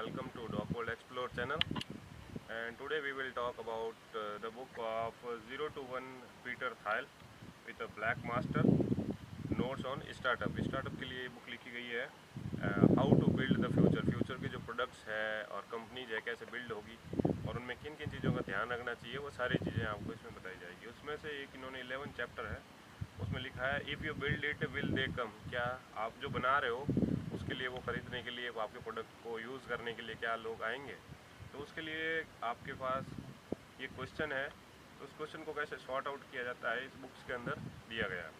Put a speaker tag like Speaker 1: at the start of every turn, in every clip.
Speaker 1: welcome to Dogworld Explore channel. And today we will talk about the book of 0 to 1 Peter Thiel with a Black Master Notes on Startup. Startup के लिए ये book लिखी गई है, how to build the future. Future के जो products है और कंपनीज है कैसे बिल्ड होगी और उनमें किन किन चीज़ों का ध्यान रखना चाहिए, वो सारी चीज़ें आपको इसमें बताई जाएगी। उसमें से एक इन्होंने 11 चैप्टर है, उसमें लिखा है if you build it will they come. क्या आप जो बना रहे हो उसके लिए, वो ख़रीदने के लिए, वो आपके प्रोडक्ट को यूज़ करने के लिए क्या लोग आएंगे? तो उसके लिए आपके पास ये क्वेश्चन है, तो उस क्वेश्चन को कैसे सॉर्ट आउट किया जाता है इस बुक्स के अंदर दिया गया।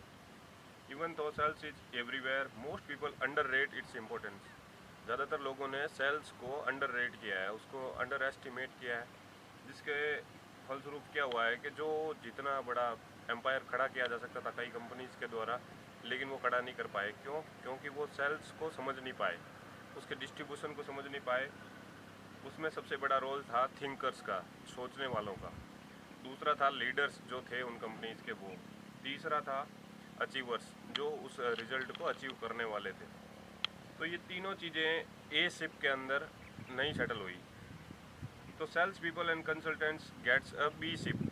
Speaker 1: Even though sales is everywhere, most people underrate its importance. ज़्यादातर लोगों ने सेल्स को अंडर रेट किया है, उसको अंडर एस्टिमेट किया है, जिसके फलस्वरूप क्या हुआ है कि जो जितना बड़ा एम्पायर खड़ा किया जा सकता था कई कंपनीज़ के द्वारा, लेकिन वो खड़ा नहीं कर पाए। क्यों? क्योंकि वो सेल्स को समझ नहीं पाए, उसके डिस्ट्रीब्यूशन को समझ नहीं पाए। उसमें सबसे बड़ा रोल था थिंकर्स का, सोचने वालों का। दूसरा था लीडर्स जो थे उन कंपनीज़ के, वो। तीसरा था अचीवर्स, जो उस रिज़ल्ट को अचीव करने वाले थे। तो ये तीनों चीज़ें ए शिप के अंदर नहीं सेटल हुई। तो sales people and consultants gets a B ship.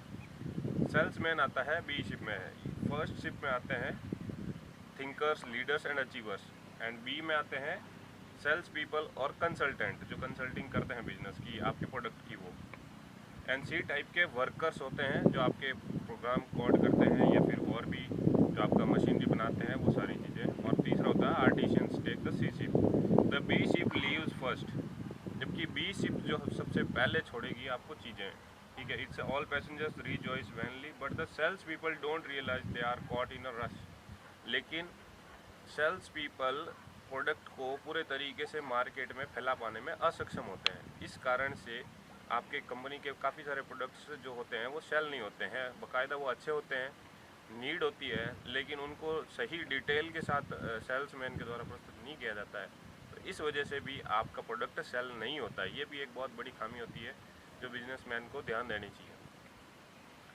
Speaker 1: Salesman आता है बी शिप में है। फर्स्ट शिप में आते हैं thinkers, leaders and achievers, and B में आते हैं सेल्स पीपल और कंसल्टेंट जो कंसल्टिंग करते हैं बिजनेस की, आपके प्रोडक्ट की, वो। एंड सी टाइप के वर्कर्स होते हैं जो आपके प्रोग्राम कोड करते हैं या फिर और भी जो आपका मशीनरी बनाते हैं, वो सारी चीज़ें। और तीसरा होता है artisans take the C ship. The B ship leaves first, जबकि बी शिप जो सबसे पहले छोड़ेगी आपको चीज़ें, ठीक है। It's all passengers rejoice vainly but the sales people don't realize they are caught in a rush. लेकिन सेल्स पीपल प्रोडक्ट को पूरे तरीके से मार्केट में फैला पाने में असक्षम होते हैं। इस कारण से आपके कंपनी के काफ़ी सारे प्रोडक्ट्स जो होते हैं वो सेल नहीं होते हैं। बाकायदा वो अच्छे होते हैं, नीड होती है, लेकिन उनको सही डिटेल के साथ सेल्समैन के द्वारा प्रस्तुत नहीं किया जाता है। तो इस वजह से भी आपका प्रोडक्ट सेल नहीं होता है। ये भी एक बहुत बड़ी खामी होती है जो बिजनेसमैन को ध्यान देनी चाहिए।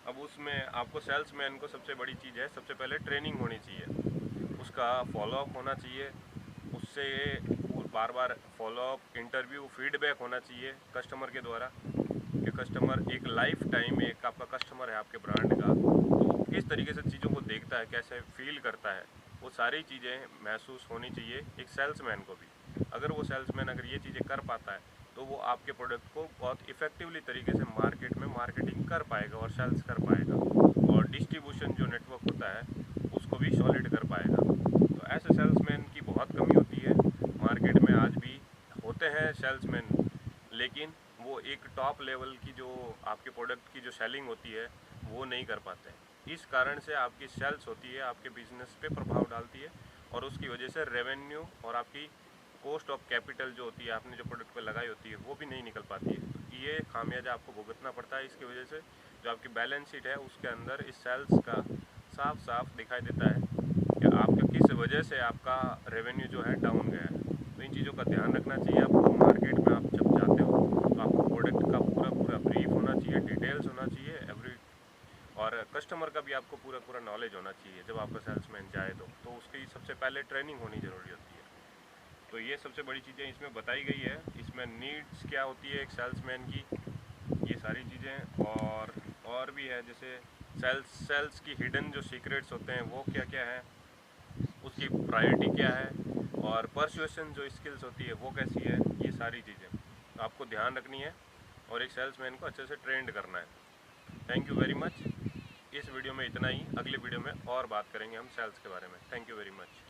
Speaker 1: अब उसमें आपको सेल्समैन को सबसे बड़ी चीज़ है, सबसे पहले ट्रेनिंग होनी चाहिए, उसका फॉलोअप होना चाहिए, उससे बार बार फॉलोअप, इंटरव्यू, फीडबैक होना चाहिए कस्टमर के द्वारा कि कस्टमर एक लाइफ टाइम, एक आपका कस्टमर है आपके ब्रांड का, तो वो किस तरीके से चीज़ों को देखता है, कैसे फील करता है, वो सारी चीज़ें महसूस होनी चाहिए एक सेल्समैन को भी। अगर वो सेल्समैन अगर ये चीज़ें कर पाता है तो वो आपके प्रोडक्ट को बहुत इफ़ेक्टिवली तरीके से मार्केट में मार्केटिंग कर पाएगा और सेल्स कर पाएगा, और डिस्ट्रीब्यूशन जो नेटवर्क होता है उसको भी सॉलिड कर पाएगा। तो ऐसे सेल्समैन की बहुत कमी होती है मार्केट में। आज भी होते हैं सेल्समैन, लेकिन वो एक टॉप लेवल की जो आपके प्रोडक्ट की जो सेलिंग होती है वो नहीं कर पाते हैं। इस कारण से आपकी सेल्स होती है आपके बिजनेस पे प्रभाव डालती है, और उसकी वजह से रेवेन्यू और आपकी कॉस्ट ऑफ कैपिटल जो होती है, आपने जो प्रोडक्ट पे लगाई होती है, वो भी नहीं निकल पाती है। तो ये खामियाजा आपको भुगतना पड़ता है। इसकी वजह से जो आपकी बैलेंस शीट है उसके अंदर इस सेल्स का साफ साफ दिखाई देता है कि आपका किस वजह से आपका रेवेन्यू जो है डाउन गया है। तो इन चीज़ों का ध्यान रखना चाहिए आपको। मार्केट में आप जब जाते हो तो आपको प्रोडक्ट का पूरा पूरा ब्रीफ होना चाहिए, डिटेल्स होना चाहिए एवरी, और कस्टमर का भी आपको पूरा पूरा नॉलेज होना चाहिए। जब आपका सेल्समैन जाए तो उसकी सबसे पहले ट्रेनिंग होनी ज़रूरी होती है। तो ये सबसे बड़ी चीज़ें इसमें बताई गई है। इसमें नीड्स क्या होती है एक सेल्समैन की, ये सारी चीज़ें, और भी है, जैसे सेल्स की हिडन जो सीक्रेट्स होते हैं वो क्या क्या है, उसकी प्रायोरिटी क्या है, और परसुएशन जो स्किल्स होती है वो कैसी है, ये सारी चीज़ें आपको ध्यान रखनी है और एक सेल्समैन को अच्छे से ट्रेंड करना है। Thank you very much. इस वीडियो में इतना ही, अगले वीडियो में और बात करेंगे हम सेल्स के बारे में। Thank you very much.